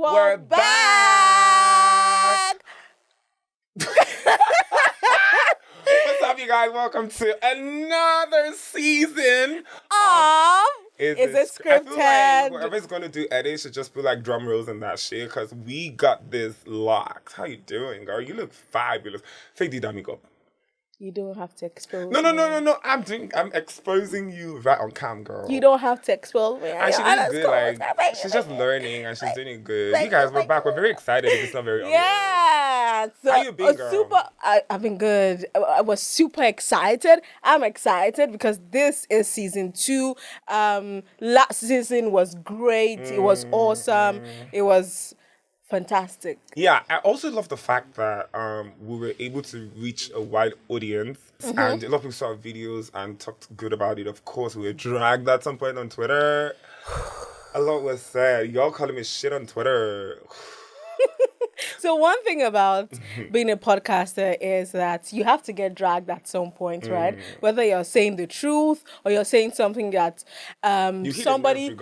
We're back! What's up, you guys? Welcome to another season of Is It Scripted? I feel like whoever's going to do edits should just put like drum rolls and that shit, because we got this locked. How you doing, girl? You look fabulous. Fake the dummy up. You don't have to expose No. me. I'm exposing you right on cam, girl. You don't have to expose me. And she's doing good. Like, she's just learning and she's doing it good. You guys, we're back. We're very excited. It's not very obvious. Yeah. So, how you been, girl? I've been good. I was super excited. I'm excited because this is season 2. Last season was great. It was awesome. It was fantastic. Yeah, I also love the fact that we were able to reach a wide audience, and a lot of people saw our videos and talked good about it. Of course, we were dragged at some point on Twitter. A lot was said. Y'all calling me shit on Twitter. So one thing about being a podcaster is that you have to get dragged at some point, right? Whether you're saying the truth or you're saying something that somebody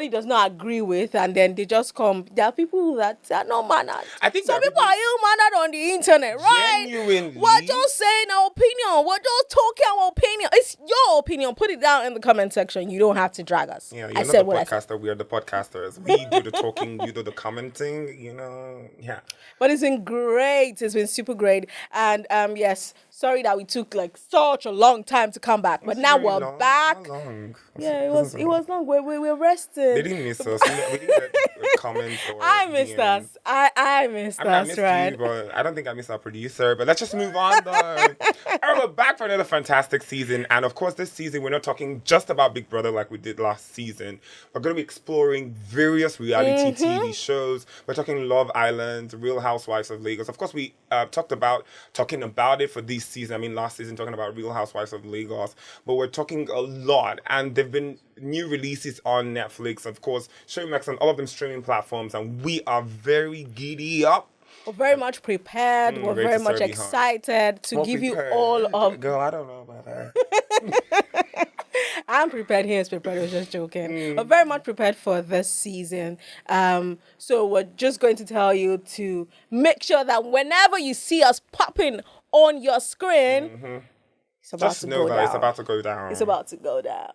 does not agree with, and then they just come. There are people that are not mannered. I think some people are ill-mannered on the internet, right? Genuinely. We're just saying our opinion. We're just talking our opinion. It's your opinion. Put it down in the comment section. You don't have to drag us. Yeah, you're not the podcaster. We are the podcasters. We do the talking. You do the commenting. You know. Yeah. But it's been great. It's been super great. And yes, sorry that we took like such a long time to come back. But now we're back. How long? Yeah, it was long. We were resting. They didn't miss us. We didn't get a comment or I missed DM. us. I missed us, I missed right? you, but I don't think I missed our producer. But let's just move on, though. Alright, we're back for another fantastic season. And of course, this season, we're not talking just about Big Brother like we did last season. We're going to be exploring various reality TV shows. We're talking Love Island, Real Housewives of Lagos. Of course, we talking about it for this season. I mean, last season, talking about Real Housewives of Lagos. But we're talking a lot. And there've been new releases on Netflix, of course, Showmax, and all of them streaming platforms. And we are very giddy up. We're very much prepared. We're very much excited to give you all of... Girl, I don't know about that. I'm prepared. He is prepared. I was just joking. We're very much prepared for this season. So we're just going to tell you to make sure that whenever you see us popping on your screen, it's about to go down. It's about to go down. It's about to go down.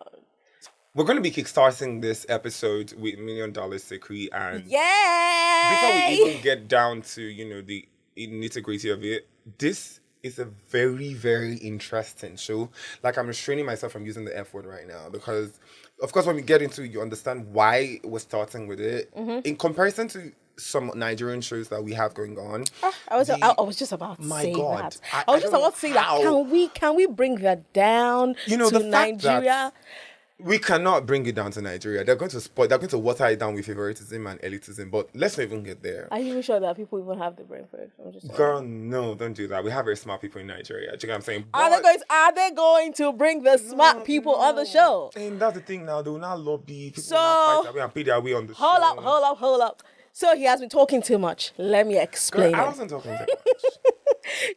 We're going to be kickstarting this episode with $1 Million Secret, and yay! before we even get down to, the nitty-gritty of it, this is a very, very interesting show. Like, I'm restraining myself from using the F word right now because, of course, when we get into it, you understand why we're starting with it. In comparison to some Nigerian shows that we have going on. I was just about to say that. I was just about to say how. that. Can we bring that down to Nigeria? We cannot bring it down to Nigeria. They're going to water it down with favoritism and elitism, but let's not even get there. Are you even sure that people even have the brain for it? Girl, no, don't do that. We have very smart people in Nigeria. Do you know what I'm saying? Are they going to bring the smart people on the show? And that's the thing now. They will not lobby. People will not fight their way and pay their way on the show. Hold up. So he has been talking too much. Let me explain. Girl, I wasn't talking too much.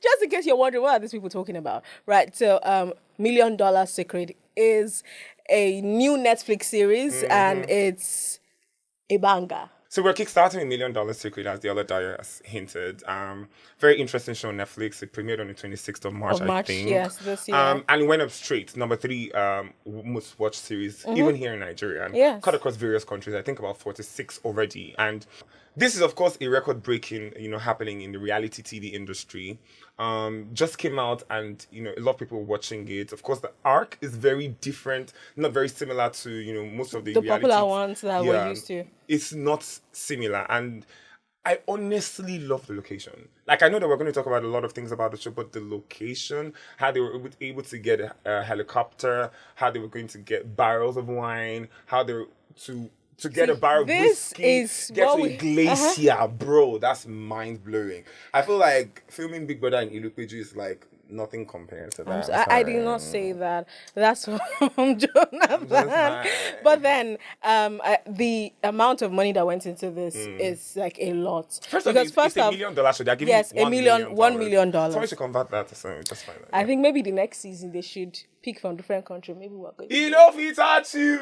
Just in case you're wondering, what are these people talking about? Right, so $1 Million Secret is a new Netflix series, and it's a banger. So we're kickstarting $1 Million Secret, as the other Daya has hinted. Very interesting show on Netflix. It premiered on the 26th of March, I think. Yes, this year. And it went up straight. Number 3 most watched series, even here in Nigeria. And cut across various countries. I think about 46 already. And this is, of course, a record-breaking, happening in the reality TV industry. Just came out, and a lot of people watching it. Of course, the arc is very different, not very similar to most of the popular ones that we're used to. It's not similar, and I honestly love the location. Like, I know that we're going to talk about a lot of things about the show, but the location, how they were able to get a helicopter, how they were going to get barrels of wine, how they were to get a barrel of whiskey, get to a glacier, bro. That's mind-blowing. I feel like filming Big Brother in Ilupeju is like nothing compared to I'm that. so, I'm I did sorry. not say that. That's from Jonathan. not- But then, the amount of money that went into this is like a lot. First of all, Because it's first $1 off, million, so they're giving yes, $1 million. $1 million. Somebody should convert that to something. Just fine. I think maybe the next season they should pick from different countries. Maybe we're going. He love it at you.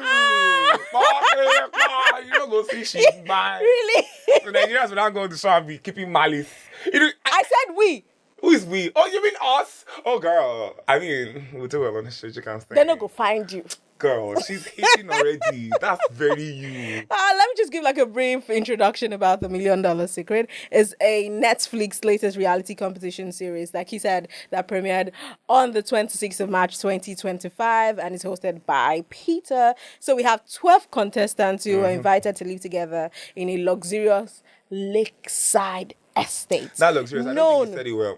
You don't go see shit. Bye. Really? So Nigerians will not go to show and be keeping malice. You know, I said we. who is we? Oh, you mean us? Oh, girl. I mean, we'll do well on the show. You can't stand They're not it. going to find you. Girl, she's hating already. That's very you. Let me just give like a brief introduction about The $1 Million Secret. It's a Netflix latest reality competition series, like he said, that premiered on the 26th of March 2025 and is hosted by Peter. So we have 12 contestants who are invited to live together in a luxurious lakeside estate. That luxurious. I don't think you said it well.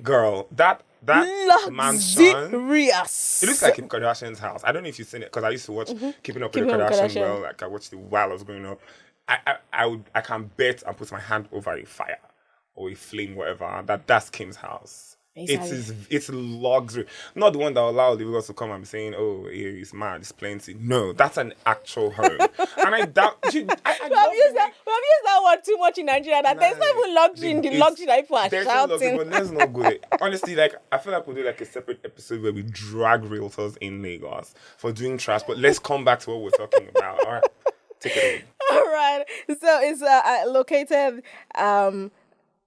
Girl, that mansion. Luxurious. It looks like Kim Kardashian's house. I don't know if you've seen it because I used to watch Keeping Up with the Keeping Up with Kardashians. Kardashian. Well, like I watched it while I was growing up. I can bet and put my hand over a fire or a flame, whatever. That's Kim's house. It's luxury, not the one that will allow the people to come and be saying, "Oh, here is mad, it's plenty." No, that's an actual home, and I doubt. We have used that word too much in Nigeria. That there's not even luxury in the luxury that people are there's shouting. no luxury, but let's not go there. Honestly, like I feel like we'll do like a separate episode where we drag realtors in Lagos for doing trash. But let's come back to what we're talking about. All right, take it away. All right. So it's located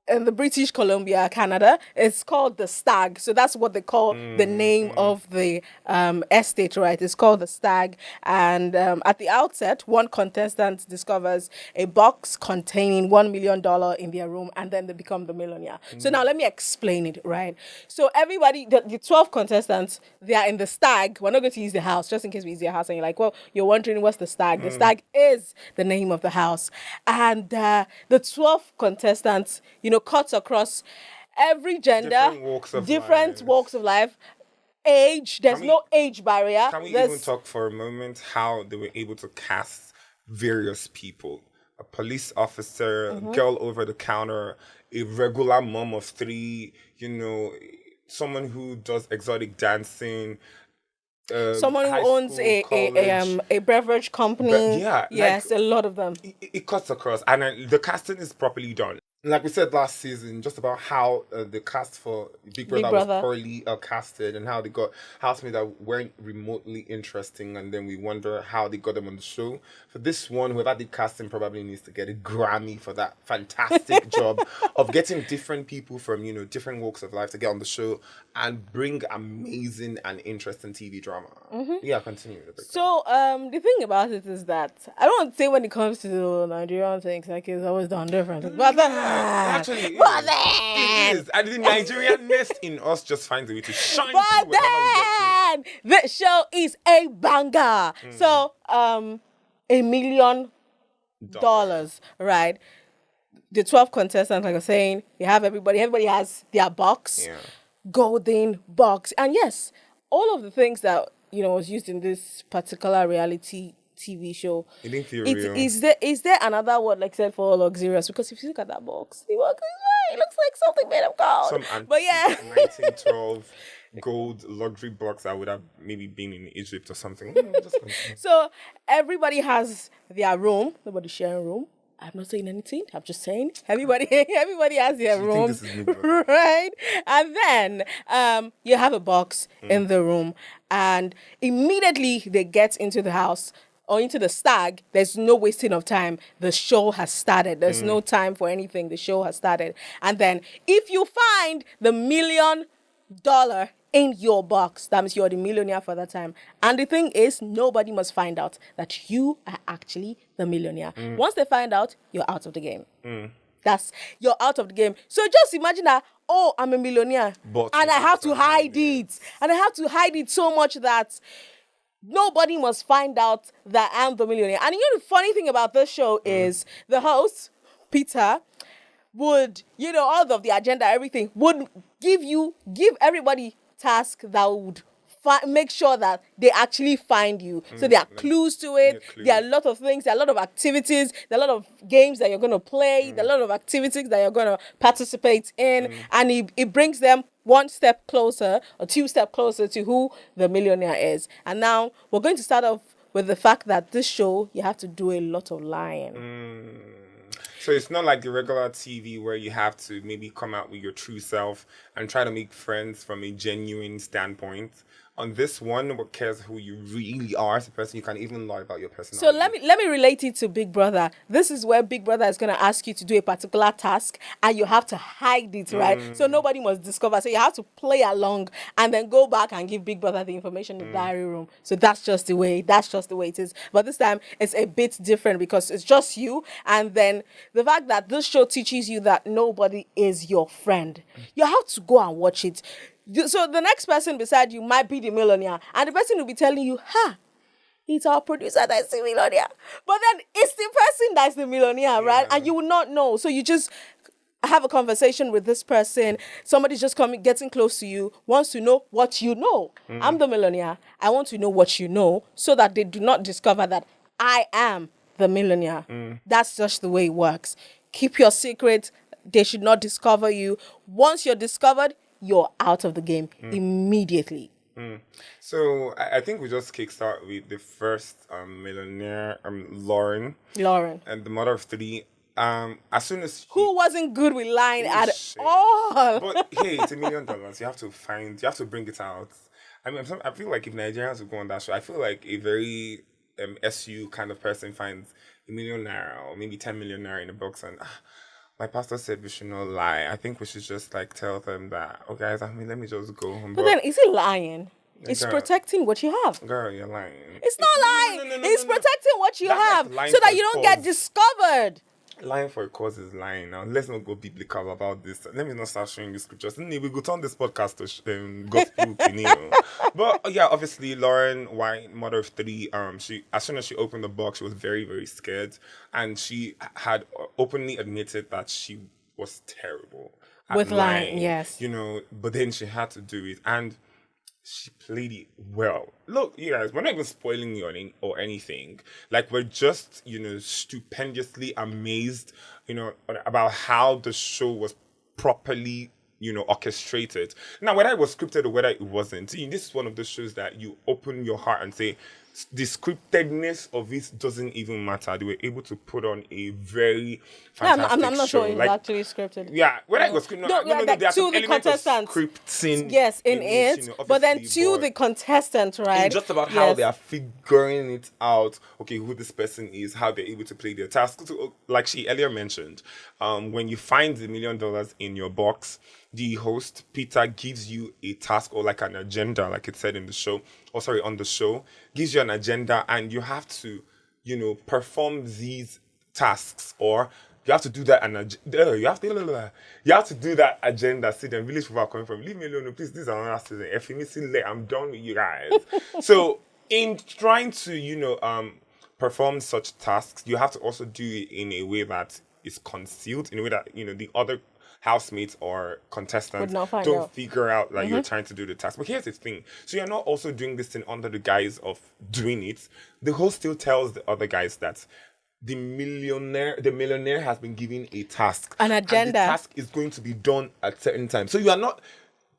in the British Columbia, Canada. It's called the Stag. So that's what they call the name of the estate, right? It's called the Stag. And at the outset, one contestant discovers a box containing $1 million in their room, and then they become the millionaire. So now let me explain it, right? So everybody, the 12 contestants, they are in the Stag. We're not going to use the house, just in case we use the house. And you're like, well, you're wondering what's the Stag. The Stag is the name of the house. And the 12 contestants, cuts across every gender, different walks of life, age. There's no age barrier. Can we even talk for a moment how they were able to cast various people? A police officer, a girl over the counter, a regular mom of 3, someone who does exotic dancing, someone who owns a beverage company. Yes, a lot of them. It cuts across, and the casting is properly done. Like we said last season, just about how the cast for Big Brother was poorly casted, and how they got housemates that weren't remotely interesting, and then we wonder how they got them on the show. For this one, whoever did casting probably needs to get a Grammy for that fantastic job of getting different people from different walks of life to get on the show and bring amazing and interesting TV drama. Yeah, continue. So the thing about it is that I don't say when it comes to Nigerian things, like it's always done different. But actually, it is. And the Nigerian-ness in us just finds a way to shine through wherever we get to. The show is a banger. So $1 million, right? The 12 contestants, like I was saying, you have everybody has their box, golden box. And yes, all of the things that, was used in this particular reality TV show. It didn't feel real. Is there another word like said for luxurious? Because if you look at that box, it looks like something made of gold. But yeah, 1912 gold luxury box that would have maybe been in Egypt or something. So everybody has their room. Nobody's sharing room. I'm not saying anything. I'm just saying everybody has their room, right? And then you have a box in the room, and immediately they get into the house or into the Stag. There's no wasting of time. The show has started. There's no time for anything. The show has started. And then if you find the $1 million in your box, that means you're the millionaire for that time. And the thing is, nobody must find out that you are actually the millionaire. Once they find out, you're out of the game. You're out of the game. So just imagine that, I'm a millionaire. And I have to hide it. And I have to hide it so much that nobody must find out that I'm the millionaire. And the funny thing about this show is the host, Peter, would, all of the agenda, everything, would give everybody tasks that would make sure that they actually find you. So there are clues to it. There are a lot of things. There are a lot of activities. There are a lot of games that you're going to play. There are a lot of activities that you're going to participate in. And he brings them one step closer or two step closer to who the millionaire is. And now we're going to start off with the fact that this show, you have to do a lot of lying. So it's not like the regular TV where you have to maybe come out with your true self and try to make friends from a genuine standpoint. On this one, what cares who you really are as a person? You can even lie about your personality. So let me relate it to Big Brother. This is where Big Brother is going to ask you to do a particular task and you have to hide it, right? So nobody must discover. So you have to play along and then go back and give Big Brother the information in the diary room. So that's just the way it is. But this time it's a bit different because it's just you. And then the fact that this show teaches you that nobody is your friend. You have to go and watch it. So the next person beside you might be the millionaire, and the person will be telling you, it's our producer that's the millionaire. But then it's the person that's the millionaire, right? And you will not know. So you just have a conversation with this person. Somebody's just getting close to you, wants to know what you know. I'm the millionaire. I want to know what you know so that they do not discover that I am the millionaire. That's just the way it works. Keep your secret. They should not discover you. Once you're discovered, you're out of the game immediately. So I think we just kickstart with the first millionaire, Lauren, and the mother of three. As soon as who wasn't good with lying at all. But hey, it's $1 million. You have to bring it out. I mean, I feel like if Nigerians would go on that show, I feel like a very SU kind of person finds $1 million Naira or maybe 10 million Naira in a box and. My pastor said we should not lie. I think we should just tell them that, oh guys, let me just go home. But then, is it lying? It's protecting what you have. Girl, you're lying. It's not lying. It's protecting what you have so that you don't get discovered. Lying for a cause is lying. Now, let's not go biblical about this. Let me not start showing you scriptures. We go turn this podcast to gospel opinion. But yeah, obviously, Lauren White, mother of three, she as soon as she opened the box, she was very, very scared. And she had openly admitted that she was terrible at with lying, yes. But then she had to do it. And she played it well. Look, you guys, we're not even spoiling you or anything. We're just, stupendously amazed, about how the show was properly, orchestrated. Now, whether it was scripted or whether it wasn't, this is one of those shows that you open your heart and say, the scriptedness of it doesn't even matter. They were able to put on a very fantastic show. I'm not sure it was actually scripted. Yeah, whether it was scripted, no, there are some elements of scripting. Yes, in it. But then to the contestant, right? Just about how they are figuring it out. Okay, who this person is, how they're able to play their task. So, like she earlier mentioned, when you find $1 million in your box, the host, Peter, gives you a task or an agenda, like it said in the show, on the show, gives you an agenda and you have to, perform these tasks or you have to do that you have to do that agenda. See, the village people are coming from, leave me alone, please, this is another season. I'm done with you guys. So in trying to, perform such tasks, you have to also do it in a way that is concealed, in a way that, the other housemates or contestants don't figure out you're trying to do the task. But here's the thing. So you're not also doing this thing under the guise of doing it. The host still tells the other guys that the millionaire has been given a task. An agenda. And the task is going to be done at certain time. So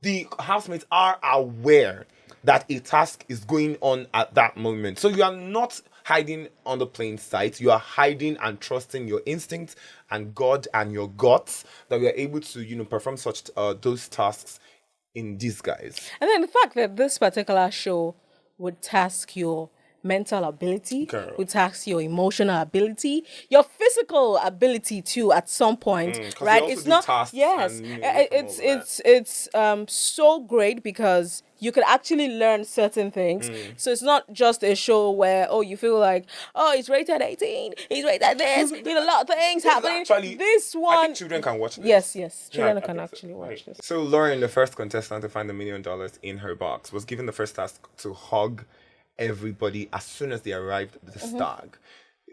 the housemates are aware that a task is going on at that moment. So you are not hiding on the plain sight. You are hiding and trusting your instincts and God and your guts that we are able to, perform such those tasks in disguise. And then the fact that this particular show would task your mental ability, would task your emotional ability, your physical ability too at some point, right? It's not it's so great because you could actually learn certain things. So it's not just a show where you feel like it's rated 18, it's rated this, a lot of things happening. Actually, this one, I think children can watch this. Yes, children can actually watch this. So Lauren, the first contestant to find $1 million in her box, was given the first task to hug everybody as soon as they arrived at the stag.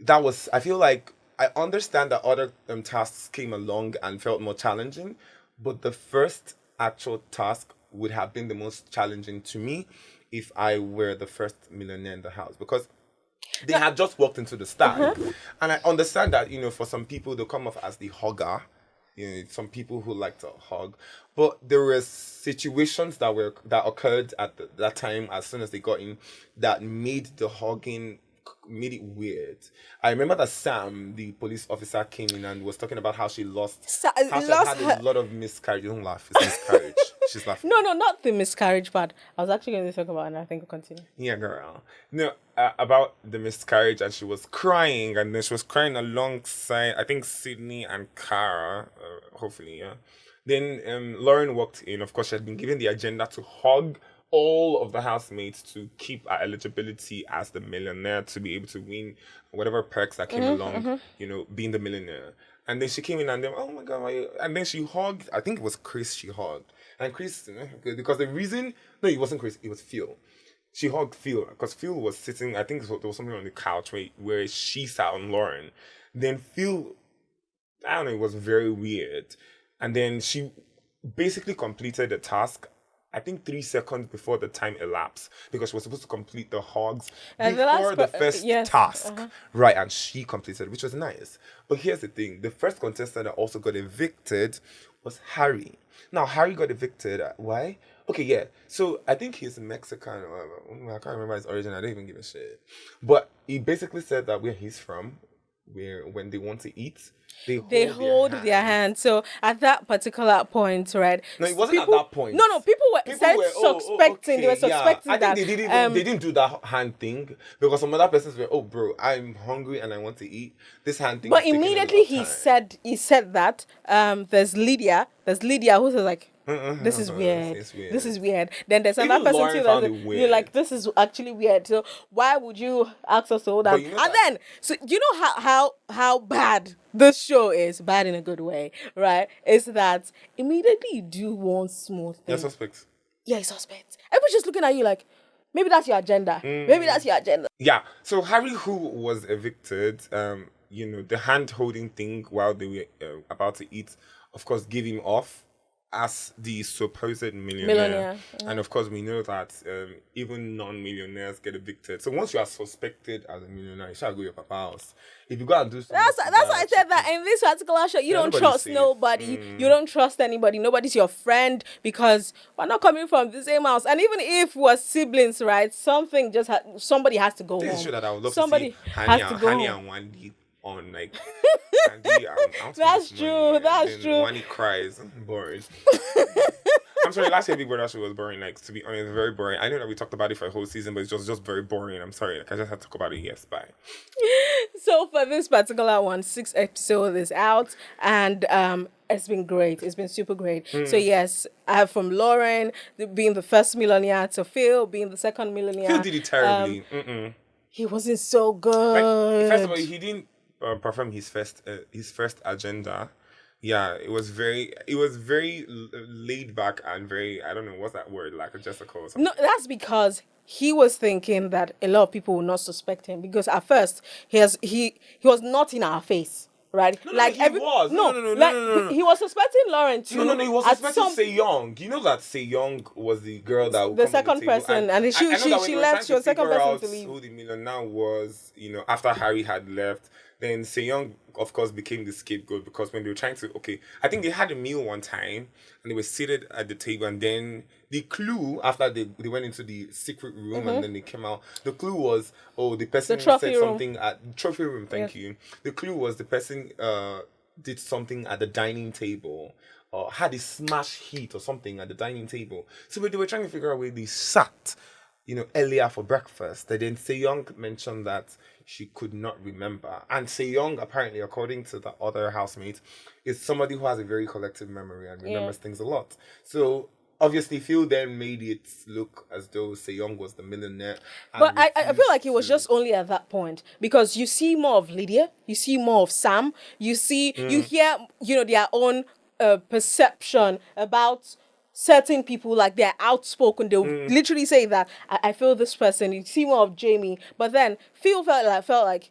That was, I feel like, I understand that other tasks came along and felt more challenging, but the first actual task would have been the most challenging to me if I were the first millionaire in the house, because they had just walked into the stag. And I understand that, for some people, they'll come off as the hugger. Some people who like to hug. But there were situations that occurred at that time as soon as they got in that made it weird. I remember that Sam, the police officer, came in and was talking about how she lost had a lot of miscarriage. Don't laugh, it's miscarriage. She's laughing. No, not the miscarriage part. I was actually going to talk about it, and I think we'll continue. Yeah, girl. No, about the miscarriage, and she was crying, and then she was crying alongside, I think, Sydney and Cara, hopefully, yeah. Then Lauren walked in. Of course, she had been given the agenda to hug all of the housemates to keep her eligibility as the millionaire, to be able to win whatever perks that came along, being the millionaire. And then she came in and then, oh my God, and then she hugged, I think it was Chris she hugged. And Chris, because the reason, no, it wasn't Chris, it was Phil. She hugged Phil because Phil was sitting, I think there was something on the couch where she sat on Lauren. Then Phil, I don't know, it was very weird. And then she basically completed the task, I think 3 seconds before the time elapsed, because she was supposed to complete the hogs before the first task. Right, and she completed it, which was nice. But here's the thing. The first contestant that also got evicted was Harry. Now, Harry got evicted. Why? Okay, yeah. So, I think he's Mexican or whatever. I can't remember his origin. I don't even give a shit. But he basically said that where he's from, where when they want to eat, they hold their hand. So at that particular point, right? No, it wasn't at that point. No, people were suspecting. Okay, they were suspecting that. I think they didn't do that hand thing because some other persons were, oh, bro, I'm hungry and I want to eat. This hand thing. But immediately he said that there's Lydia who says like, this is weird. This is weird. Then there's another person too that's you're like, this is actually weird. So why would you ask us to hold on? Then, so you know how bad this show is, bad in a good way, right? Is that immediately you do one small thing. You're suspect. Yeah, you're suspect. Everybody's just looking at you like, maybe that's your agenda. Maybe that's your agenda. Yeah. So Harry, who was evicted, the hand holding thing while they were about to eat, of course, gave him off as the supposed millionaire. And of course, we know that even non-millionaires get evicted. So once you are suspected as a millionaire, you shall go to your papa's house. If you go and do something, that's why I said that in this particular show, you don't trust nobody. You don't trust anybody. Nobody's your friend because we're not coming from the same house. And even if we're siblings, right? Somebody has to go home. This is a show that I would love somebody to see. has to go Hani home. and Wendy on like. That's true. When he cries, boring. I'm sorry, last year Big Brother show was boring. Like, to be honest, very boring. I know that we talked about it for a whole season, but it's just very boring. I'm sorry. Like, I just had to talk about it. Yes, bye. So for this particular one, 6 episodes is out, and it's been great. It's been super great. So yes, I have from Lauren being the first millionaire to Phil being the second millionaire. Phil did it terribly. He wasn't so good. First of all, he didn't perform his first agenda. Yeah, it was very laid back and very, I don't know, what's that word, like a Jessica or something. No, that's because he was thinking that a lot of people will not suspect him because at first he was not in our face. Right? No, he was suspecting Lauren too. No, he was suspecting Se-young. You know that Se-young was the girl that the second person, and she left. She was the second person to leave. Who the millionaire was, after Harry had left, then Se-young, of course, became the scapegoat because when they were trying to, I think they had a meal one time and they were seated at the table, and then the clue after they went into the secret room and then they came out, the clue was, the person said something at the trophy room. Thank you. The clue was the person did something at the dining table or had a smash hit or something at the dining table. So they were trying to figure out where they sat, earlier for breakfast. And then Se-young mentioned that she could not remember. And Se-young, apparently, according to the other housemate, is somebody who has a very collective memory and remembers things a lot. So obviously, Phil then made it look as though Se-young was the millionaire. But I feel like it was just only at that point because you see more of Lydia, you see more of Sam, you hear, their own perception about certain people, like they're outspoken. They'll literally say that I feel this person. You see more of Jamie, but then Phil felt like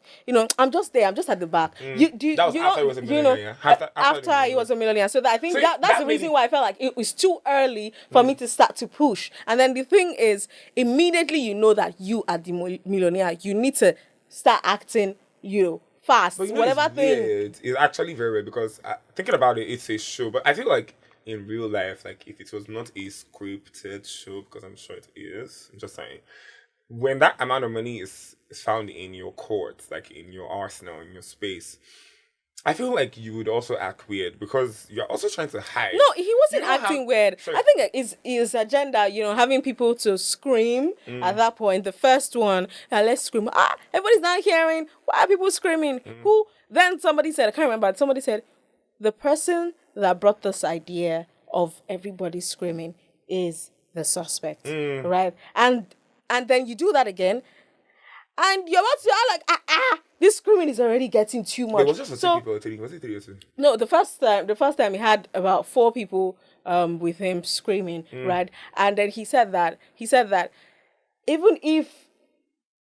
I'm just there. I'm just at the back. That was after he was a millionaire. After he was a millionaire. So I think that's the reason why I felt like it was too early for me to start to push. And then the thing is, immediately you know that you are the millionaire. You need to start acting, fast. But whatever it's thing. Weird. It's actually very weird because thinking about it, it's a show. But I feel like in real life, like if it was not a scripted show, because I'm sure it is, I'm just saying, when that amount of money is found in your court, like in your arsenal, in your space, I feel like you would also act weird because you're also trying to hide. No, he wasn't You don't acting have- weird. Sorry. I think his agenda, having people to scream at that point. The first one, let's scream. Everybody's not hearing. Why are people screaming? Who? Then somebody said, I can't remember. Somebody said, the person that brought this idea of everybody screaming is the suspect, right? And then you do that again, and you're about to like, this screaming is already getting too much. It was just for two people. Was it 3 or 2? No, the first time he had about 4 people with him screaming, right? And then he said that even if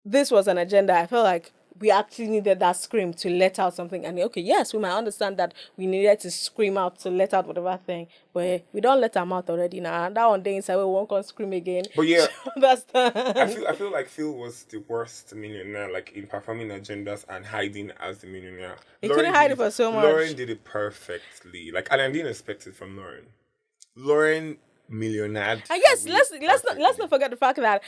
this was an agenda, I felt like we actually needed that scream to let out something. And okay, yes, we might understand that we needed to scream out to let out whatever thing, but we don't let them out already now. And that one day inside we won't come scream again. But yeah, that's I feel like Phil was the worst millionaire, like in performing agendas and hiding as the millionaire. He couldn't hide it for so much. Lauren did it perfectly. Like, and I didn't expect it from Lauren. Lauren millionaire. And yes, let's not forget the fact that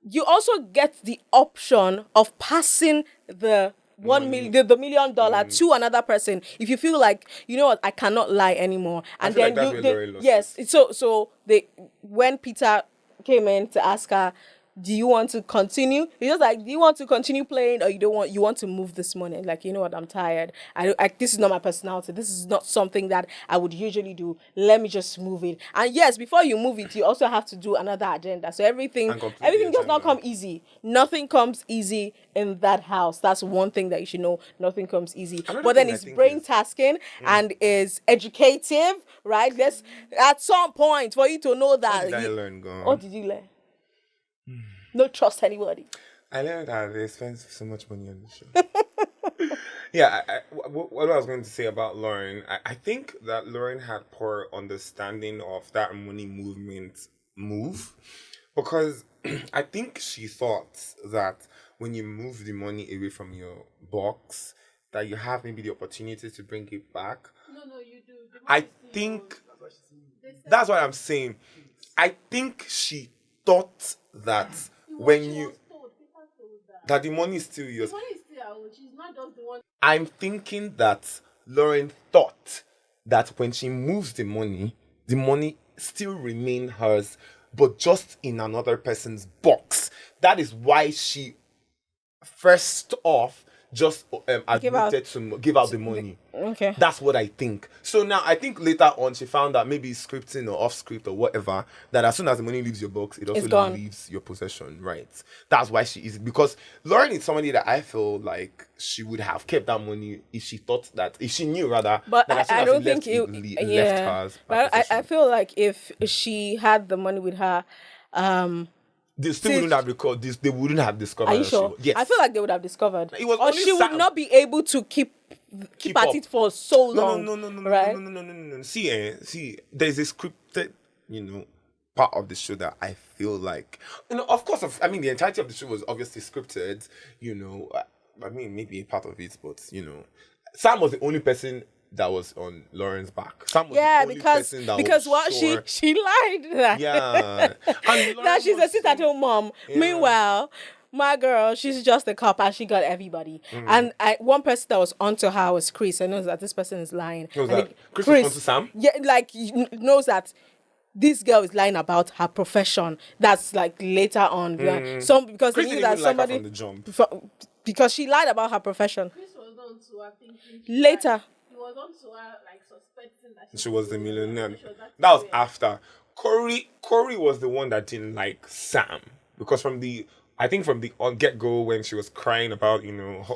you also get the option of passing the $1 million, the $1 million to another person if you feel like, you know what, I cannot lie anymore. And feel then like that's where Lauren lost yes, so they, when Peter came in to ask her, do you want to continue? He's just like, do you want to continue playing, or you want to move this morning? Like, you know what, I'm tired. This is not my personality. This is not something that I would usually do. Let me just move it. And yes, before you move it, you also have to do another agenda. So everything does not come easy. Nothing comes easy in that house. That's one thing that you should know. Nothing comes easy. But then it's brain tasking and is educative, right? Yes, at some point for you to know that. What did I learn, girl? What did you learn? Don't trust anybody. I learned that they spend so much money on the show. Yeah, what I was going to say about Lauren, I think that Lauren had poor understanding of that money movement move, because I think she thought that when you move the money away from your box, that you have maybe the opportunity to bring it back. No, you do. I think that's what I'm saying. I think she thought that when you that the money is still yours. The money is still out. She's not just the one. I'm thinking that Lauren thought that when she moves the money still remain hers, but just in another person's box. That is why she first off just admitted to give out the money. Okay. That's what I think. So now I think later on she found out, maybe scripting or off script or whatever, that as soon as the money leaves your box, it also leaves your possession, right? That's why she is, because Lauren is somebody that I feel like she would have kept that money if she thought that, if she knew rather. But that as soon I as don't it think left hers. But I feel like if she had the money with her, they still wouldn't have recorded this. They wouldn't have discovered. Are you sure? Yes. I feel like they would have discovered. It was or only she would Sam. not be able to keep at up. it for so long. No, right? no. See, there's a scripted, part of the show that I feel like, of course, the entirety of the show was obviously scripted, maybe a part of it, but, Sam was the only person that was on Lauren's back. Sam was the only person that because was what sure. she lied that. Yeah. And Now she's a sit at sit-at-home mom. Yeah. Meanwhile, my girl, she's just a cop and she got everybody. And one person that was onto her was Chris. I know that this person is lying. Who was that? Chris was onto Sam? Yeah, like knows that this girl is lying about her profession. That's like later on. Because Chris they knew didn't that even somebody like her from the jump. because she lied about her profession. Chris was on to her thinking. Later. He was on to her like suspecting that She was the millionaire. She was That was weird. after. Corey was the one that didn't like Sam, because from the get-go, when she was crying about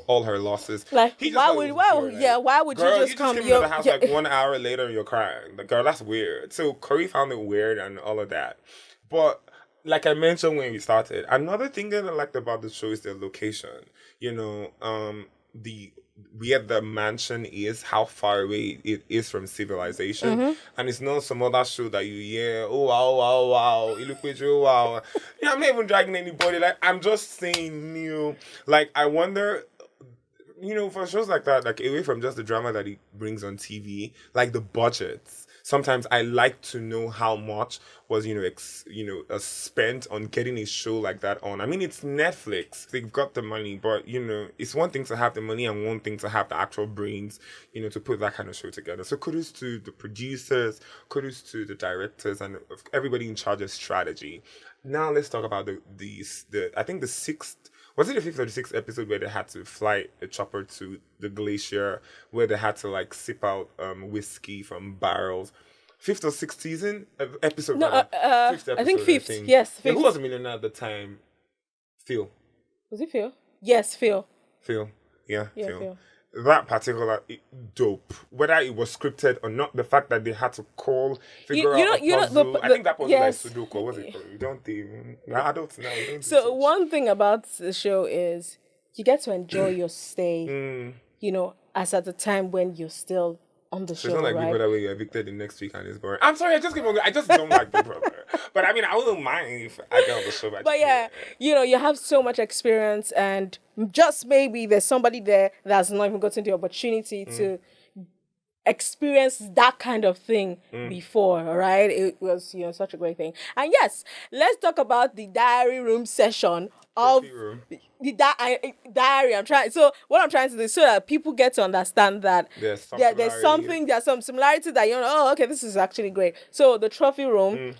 all her losses, Like, he just why thought would it was weird, why would girl, you just come? came into the house like 1 hour later and you're crying. Like, girl, that's weird. So Corey found it weird and all of that. But like I mentioned when we started, another thing that I liked about the show is the location. Where the mansion is, how far away it is from civilization, and it's not some other show that you hear, oh wow, you look with you, wow. I'm not even dragging anybody. Like, I'm just saying, like, I wonder, for shows like that, like away from just the drama that he brings on TV, like the budgets. Sometimes I like to know how much was, spent on getting a show like that on. I mean, it's Netflix. They've got the money, but, it's one thing to have the money and one thing to have the actual brains, to put that kind of show together. So kudos to the producers, kudos to the directors, and everybody in charge of strategy. Now let's talk about I think the sixth, was it the fifth or the sixth episode where they had to fly a chopper to the glacier, where they had to like sip out whiskey from barrels? Fifth or sixth season episode? No, fifth episode, I think fifth. Yes, fifth. Yeah, who was a millionaire at the time? Phil. Was it Phil? Yes, Phil. Phil. Yeah, Phil. That particular dope, whether it was scripted or not, the fact that they had to figure out a puzzle. I think that was yes. like Sudoku. Was it? We don't even adults now. We don't so one thing about the show is you get to enjoy your stay. As at the time when you're still on the show, it's not like right? Big Brother where you're evicted the next week and it's boring. I'm sorry, I just don't like Big Brother. But I mean, I wouldn't mind if I get on the show. But yeah, you have so much experience, and just maybe there's somebody there that's not even gotten the opportunity to experience that kind of thing before, right? It was, such a great thing. And yes, let's talk about the diary room session of the diary. What I'm trying to do is so that people get to understand that there's some similarity that okay, this is actually great. So the trophy room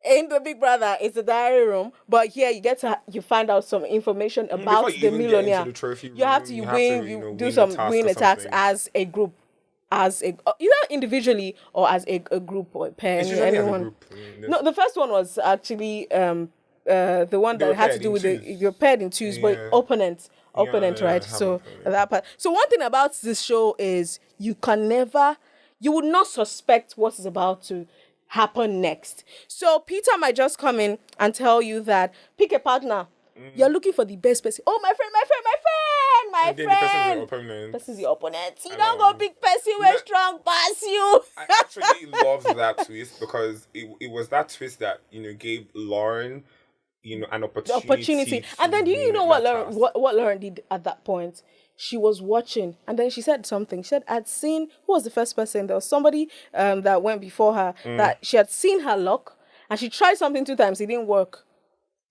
in the Big Brother is the diary room, but here you find out some information about the millionaire. You have to do some win attacks as a group. Either individually or as a group or a pair. Anyone. No, the first one was actually the one that had to do with you're paired in twos, but opponent, right? So that part. So one thing about this show is you would not suspect what is about to happen next. So Peter might just come in and tell you that pick a partner. You're looking for the best person. Oh, my friend. And then the person's your opponent. You don't go pick person where strong pass you. I actually love that twist because it was that twist that gave Lauren an opportunity. And then do you know what Lauren did at that point? She was watching, and then she said something. She said, "I'd seen who was the first person. There was somebody that went before her that she had seen her luck, and she tried something 2 times. It didn't work."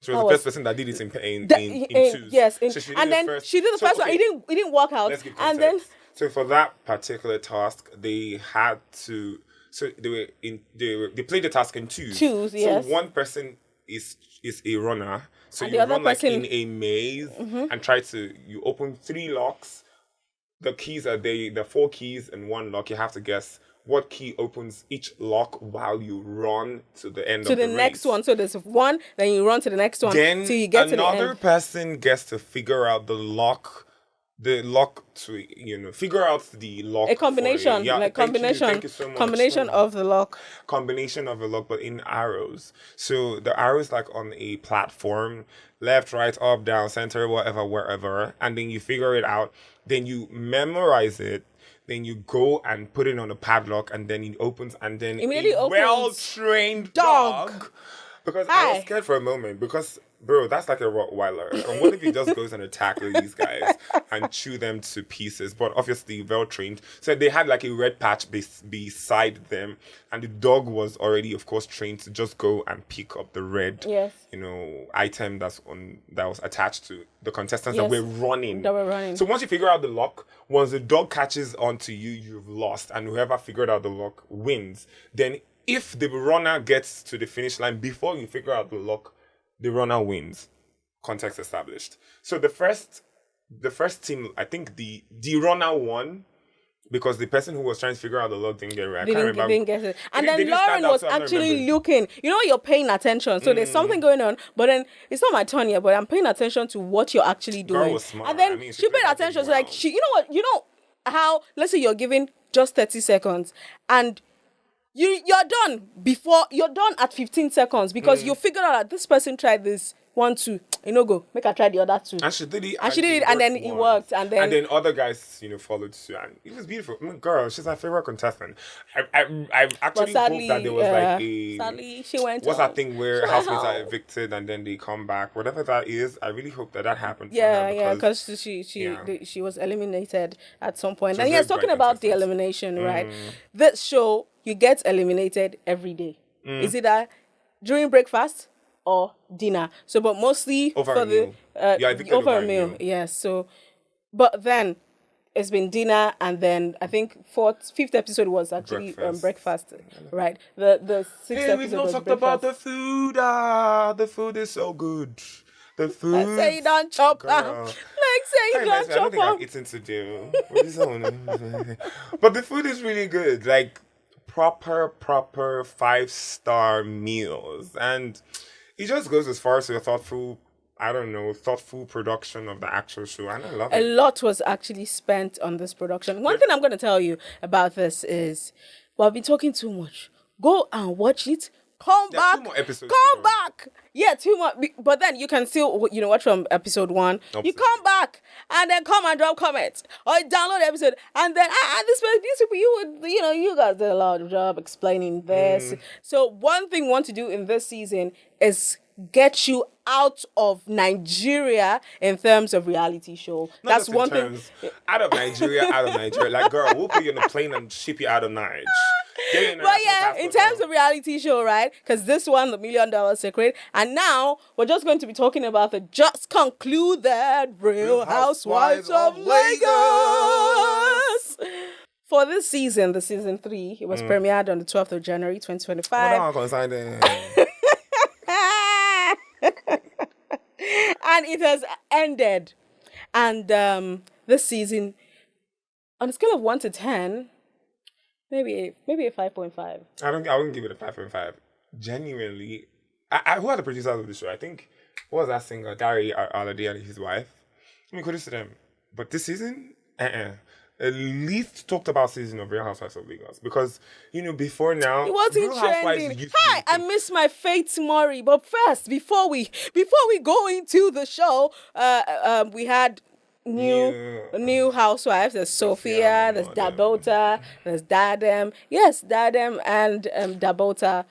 She was the first person that did it in twos. Yes, so she did the first one. It didn't work out. Let's give context. So for that particular task, they had to. So they played the task in twos. Yes. So one person is a runner. So and you run like in a maze and you open 3 locks. The keys are the 4 keys and 1 lock. You have to guess what key opens each lock while you run to the end of the race. To the next one. So there's one, then you run to the next one till you get to the end. Another person gets to figure out the lock to figure out the lock. A combination, Thank you so much. Combination of the lock. Combination of a lock, but in arrows. So the arrows like on a platform, left, right, up, down, center, whatever, wherever, and then you figure it out. Then you memorize it. Then you go and put it on a padlock, and then it opens, and then immediately a well-trained dog. Because I was scared for a moment, because, bro, that's like a Rottweiler. And what if he just goes and attacks these guys and chew them to pieces? But obviously well-trained. So they had like a red patch beside them, and the dog was already, of course, trained to just go and pick up the red, item that was attached to the contestants that were running. So once you figure out the lock, once the dog catches onto you, you've lost, and whoever figured out the lock wins. Then if the runner gets to the finish line before you figure out the lock, the runner wins. Context established. So the first team, I think the runner won because the person who was trying to figure out the lock didn't get it right. Didn't get it. And then Lauren was actually looking. You're paying attention. So there's something going on, but then it's not my turn yet, but I'm paying attention to what you're actually doing. Girl was smart. And then she paid attention. So like you know how, let's say you're giving just 30 seconds and you're done at 15 seconds because you figured out that this person tried this 1, 2, go make her try the other 2, and she did it, and then it worked, and then other guys followed suit, and it was beautiful. I mean, girl, she's my favorite contestant. I actually hope that there was sadly she went. What's that thing where housemates are evicted and then they come back? Whatever that is, I really hope that happened. Because she was eliminated at some point. And yes, talking about the elimination, right? This show you get eliminated every day. Is it that during breakfast or dinner? So, but mostly Over for a meal. You are evicted over a meal. Yes. So, but then it's been dinner, and then I think fifth episode was actually breakfast. Right. The sixth Hey, we've episode not was talked breakfast. about the food. The food is so good. The food. Say you don't chop Girl. am. Like say you Hey, don't I don't chop think I've am. eaten today. What is that? But the food is really good. Like proper 5-star meals. And it just goes as far as a thoughtful production of the actual show. And I love A it. lot was actually spent on this production. One thing I'm going to tell you about this is, well, I've been talking too much. Go and watch it. Come There are back. 2 more episodes Come to go. back. Yeah, 2 more. But then you can still, watch from episode 1. You Absolutely. come back and then come and drop comments or download the episode. And then these people, you guys did a lot of job explaining this. So one thing we want to do in this season is get you out of Nigeria in terms of reality show. Not That's just in one thing. terms, out of Nigeria. Like, girl, we'll put you on a plane and ship you out of Nigeria. But yeah, in terms of reality show, right? Because this one, the $1 Million Secret, and now we're just going to be talking about the just concluded Real Housewives of Lagos. For this season, the season 3, it was premiered on the 12th of January, 2025. And it has ended. And this season, on a scale of 1 to 10, maybe a 5.5. I wouldn't give it a 5.5. Genuinely, who are the producers of the show? I think, what was that singer? Dari Alade and his wife. I mean, kudos to them. But this season, at least talked about season of Real Housewives of Lagos, because before now it wasn't Real Housewives trending. used to Hi, be- I miss my Faith Murray. But first, before we go into the show, we had new housewives. There's Sophia, there's Dabota, there's Dadem. Yes, Dadem and Dabota.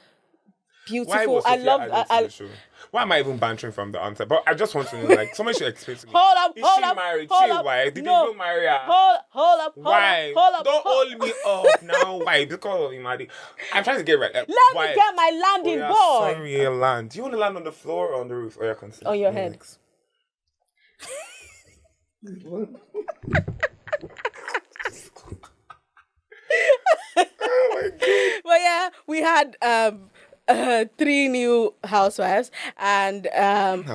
Beautiful. Why was I Sophia love. added to the show? Why am I even bantering from the answer? But I just want to know, like, someone should explain to me. Hold up, Is hold she up, married? hold She up. wife? Did No. they do marry her? Hold up. Why? Hold up. Don't hold me up now. Why? Because of Imadi. I'm trying to get right. Let Why? me get my landing, boy. Sorry, land. Do you want to land on the floor or on the roof? Or your consent? On your head. Oh my god. But yeah, we had 3 new housewives, and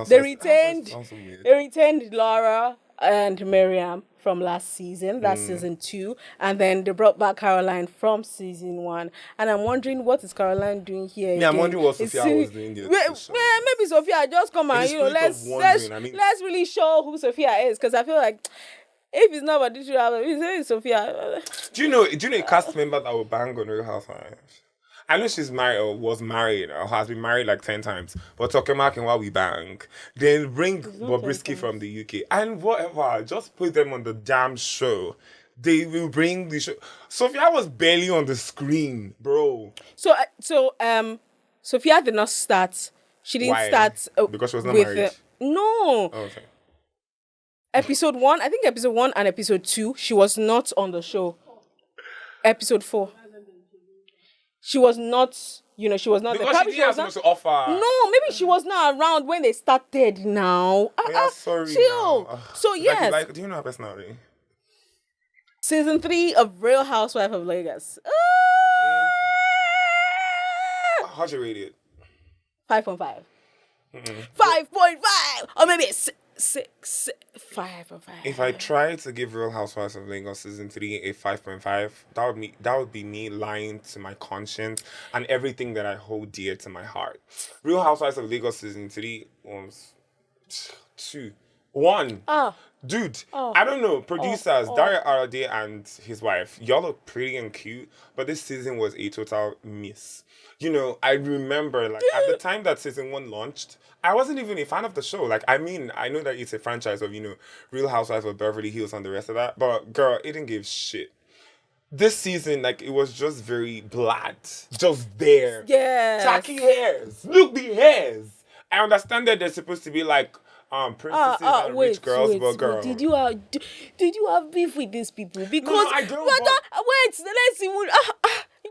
they retained Sounds so weird. Laura and Miriam from last season. That's season 2, and then they brought back Caroline from season 1. And I'm wondering, what is Caroline doing here? Yeah, I'm again? wondering what It's Sophia was doing there. Maybe Sophia just come and In the spirit let's of wondering, I mean- let's really show who Sophia is, because I feel like if it's not about this, it's Sophia. Do you know a cast member that will bang on Real Housewives? I know she's married or was married or has been married like 10 times. But talking about while we bang. Then bring Bobrisky from the UK. And whatever. Just put them on the damn show. They will bring the show. Sophia was barely on the screen, bro. So Sophia did not start. She didn't Why? start Because she was not with married? no. Okay. Episode 1, I think episode 1 and episode 2, she was not on the show. Episode 4. She was not, she was not there. Because she Probably didn't have so much to offer. No, maybe she was not around when they started now. Yeah, sorry. Chill. Now. So yes, Do you know her personality? season 3 of Real Housewives of Lagos. How'd you rate it? 5.5. 5.5. Or maybe it's 6. 5.5. If I try to give Real Housewives of Lagos season 3 a 5.5, that would be me lying to my conscience and everything that I hold dear to my heart. Real Housewives of Lagos season 3 was 2. 1. Dude, I don't know. Producers, Daria Arade and his wife, y'all look pretty and cute, but this season was a total miss. I remember, like, at the time that season 1 launched, I wasn't even a fan of the show. Like, I mean, I know that it's a franchise of, Real Housewives of Beverly Hills and the rest of that, but girl, it didn't give shit. This season, like, it was just very bland. Just there. Yes. Tacky hairs. Look, the hairs. I understand that they're supposed to be like, princesses and rich girls, but girl. Did you have beef with these people? Because I don't, Wait, let's see.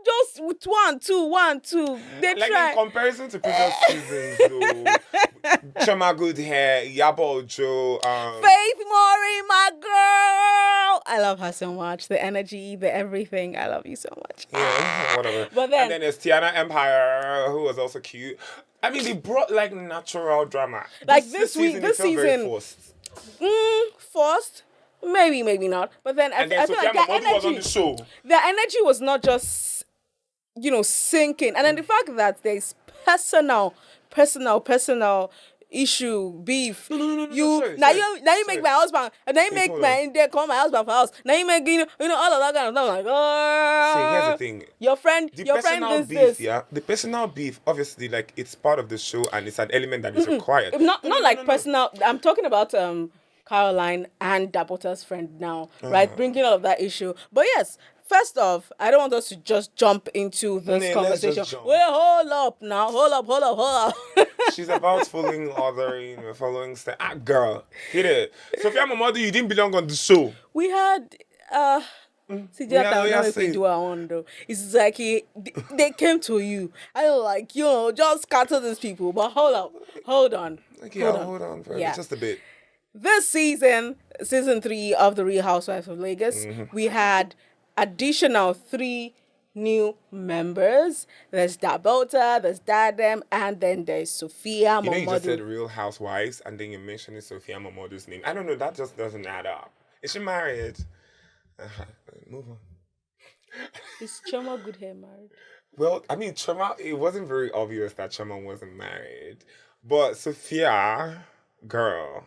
just with 1, 2, 1, 2. They Like try. in comparison to previous seasons, though, Chama good hair, Yabo Ojo, Faith Mori, my girl. I love her so much. The energy, the everything. I love you so much. yeah, whatever. But then- and then there's Tiana Empire, who was also cute. I mean, they brought like natural drama. Like this week, it this felt very season- forced. Forced. Maybe not. But then And I then feel Sophia like their Mamodu was on energy, the show. their energy was not just, sinking. And then the fact that there's personal issue, beef. No, You sorry, now sorry, you make sorry. my husband, and then you make hold my on. they call my husband for house. Now you make all of that kind of stuff. Like, See, here's the thing. Your friend, The your friend personal this beef, this. yeah. The personal beef, obviously, like it's part of the show and it's an element that is required. Not No. personal. I'm talking about Caroline and Dabota's friend now, right? Bringing all of that issue. But yes, first off, I don't want us to just jump into this Let's just conversation. jump. Wait, hold up now. Hold up. She's about following following step. Ah, girl, hit it. Sophia Mamodu, you didn't belong on the show. We had see Yeah, that yeah, now if we say. do our own though. It's like they came to you. I don't like, just scatter these people. But hold on. Like, yeah, hold on, bro. Yeah. Just a bit. This season 3 of the Real Housewives of Lagos, we had additional 3 new members. There's Dabota, there's Dadem, and then there's Sophia You know, you just said Mamodu. Real Housewives, and then you mentioned Sophia Mamodu's name. I don't know. That just doesn't add up. Is she married? Move on. Is Choma Good Hair married? Well, I mean, Chama, it wasn't very obvious that Chama wasn't married. But Sophia, girl,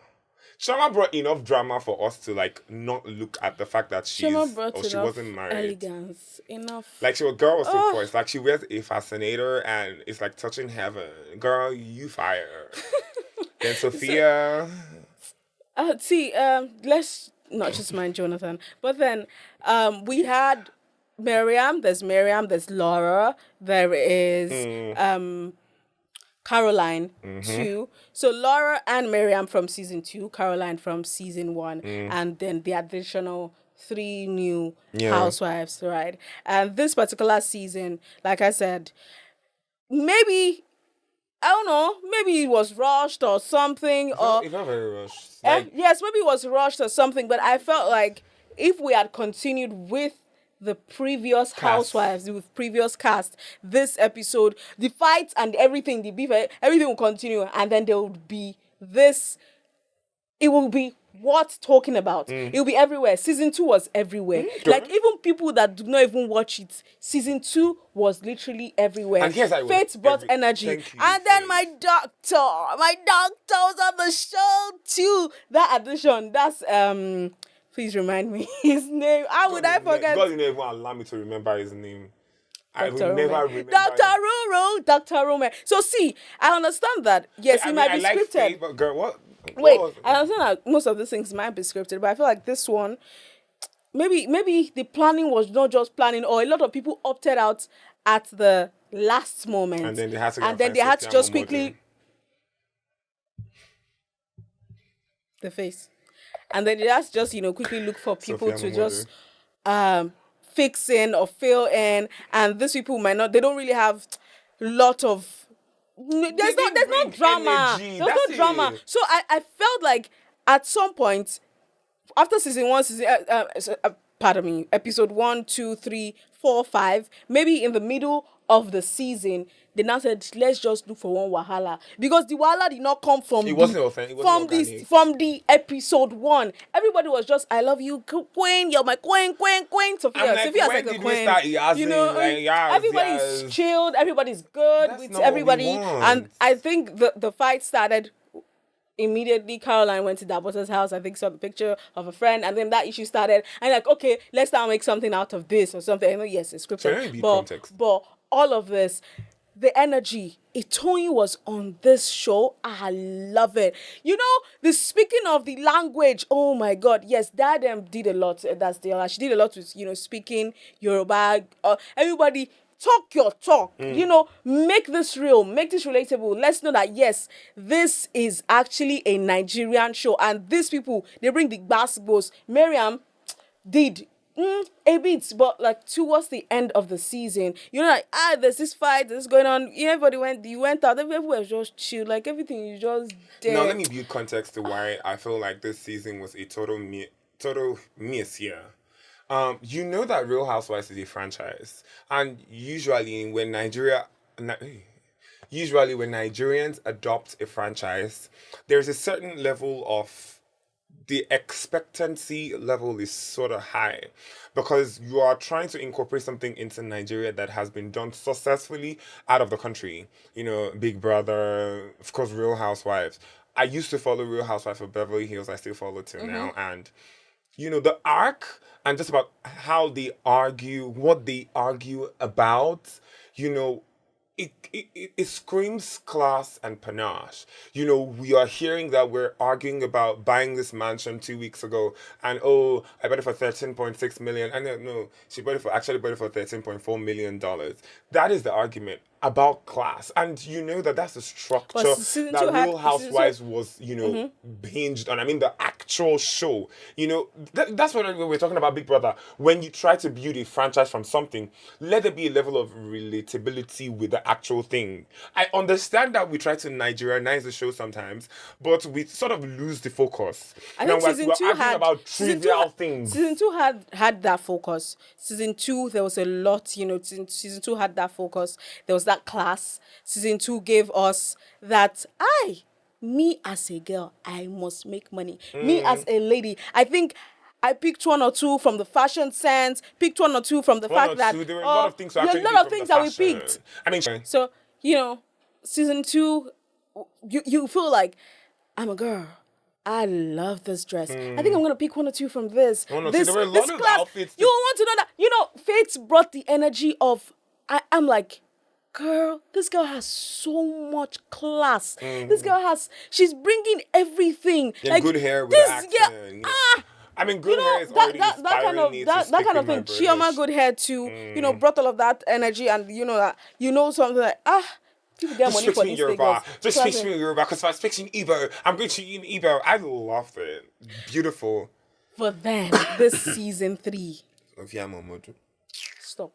Chama brought enough drama for us to, like, not look at the fact that she Choma brought enough wasn't married. elegance, enough. Like, girl was so poised. Like, she wears a fascinator and it's like touching heaven. Girl, you fire. Then Sophia... Let's not just mind Jonathan. But then we had Miriam, there's Laura, there is Caroline too. So Laura and Miriam from season 2, Caroline from season 1, and then the additional 3 new housewives, right? And this particular season, like I said, maybe I don't know, maybe it was rushed or something, or It's not very rushed. Like, yes, maybe it was rushed or something, but I felt like if we had continued with the previous housewives, with previous cast, this episode, the fights and everything, the beef, everything will continue, and then there would be this, it will be worth talking about. It will be everywhere. Season 2 was everywhere. Like, even people that do not even watch it, season 2 was literally everywhere. And here's how it was Faith brought energy. Thank you, And then Faith. my doctor was on the show too. That addition, that's please remind me his name. How would I forget? God, you never even allow me to remember his name. I will Dr. never Rome. remember. Dr. Rome. So see, I understand that. Yes, I it mean, might I be like scripted. Faith, but girl, what? Wait, what was- I understand that most of these things might be scripted, but I feel like this one, maybe the planning was not just planning, or a lot of people opted out at the last moment, And then they had to go and then find they had to Sophia just Mamodu. quickly the face, and then they had to just quickly look for people Sophia to Mamodu. just fix in or fill in, and these people might not. They don't really have lot of. There's didn't no bring drama. energy, There's that's no drama. it. So I felt like at some point after season 1, pardon me, episode 1, 2, 3, 4, 5, maybe in the middle of the season, they now said, let's just look for one wahala, because the wahala did not come from It wasn't authentic, it wasn't organic. from the episode 1. Everybody was just, I love you, queen, you're my queen. Sophia, I'm like, Sophia's when like a did we queen. start yazzing? Like, yes, everybody's yes. chilled, everybody's good That's with not what we everybody, want. and I think the fight started. Immediately, Caroline went to Dabota's house. I think saw the picture of a friend, and then that issue started. And like, okay, let's now make something out of this or something. I know, yes, it's scripted, So let me be context. but all of this, the energy, Itoyi was on this show. I love it. The speaking of the language. Oh my God, yes, Dad did a lot. That's the she did a lot with speaking Yoruba. Everybody. Talk your talk, make this real, make this relatable. Let's know that, yes, this is actually a Nigerian show. And these people, they bring the basketballs. Miriam did A bit, but like towards the end of the season, like there's this fight, this going on. You went out, everyone was just chill, like everything is just dead. Now let me build context to why I feel like this season was a total miss year. You know that Real Housewives is a franchise, and usually when Nigerians adopt a franchise, there's a certain level of the expectancy level is sort of high because you are trying to incorporate something into Nigeria that has been done successfully out of the country. Big Brother, of course, Real Housewives. I used to follow Real Housewives of Beverly Hills. I still follow till now. And, the arc and just about how they argue, what they argue about, it screams class and panache. We are hearing that we're arguing about buying this mansion 2 weeks ago, and I bought it for $13.6 million. And no, she bought it for $13.4 million. That is the argument about class, and that's the structure that Real Housewives was, hinged on. I mean, the actual show. That's what we're talking about, Big Brother. When you try to build a franchise from something, let there be a level of relatability with the actual thing. I understand that we try to Nigerianize the show sometimes, but we sort of lose the focus. I think season 2 had about trivial things. Season 2 had that focus. Season 2 there was a lot. Season 2 had that focus. There was that class. Season 2 gave us that me as a girl, I must make money. Me as a lady, I think I picked one or two from the fashion sense, picked one or two from the fact that there were a lot of things that we picked. I mean, so season 2, you feel like I'm a girl. I love this dress. I think I'm gonna pick one or two from this. There were a lot of outfits. You want to know that Faith brought the energy of. I'm like, girl, this girl has so much class. This girl she's bringing everything. And like good hair with this accent. I mean, good hair is already inspiring me to speak kind of in thing. my Chioma good hair too. Brought all of that energy, and something like people get money for these things. Just speak to me in Yoruba, because if I speak in Igbo, I'm going to you in Igbo. I loved it. Beautiful. But then this season 3. Stop.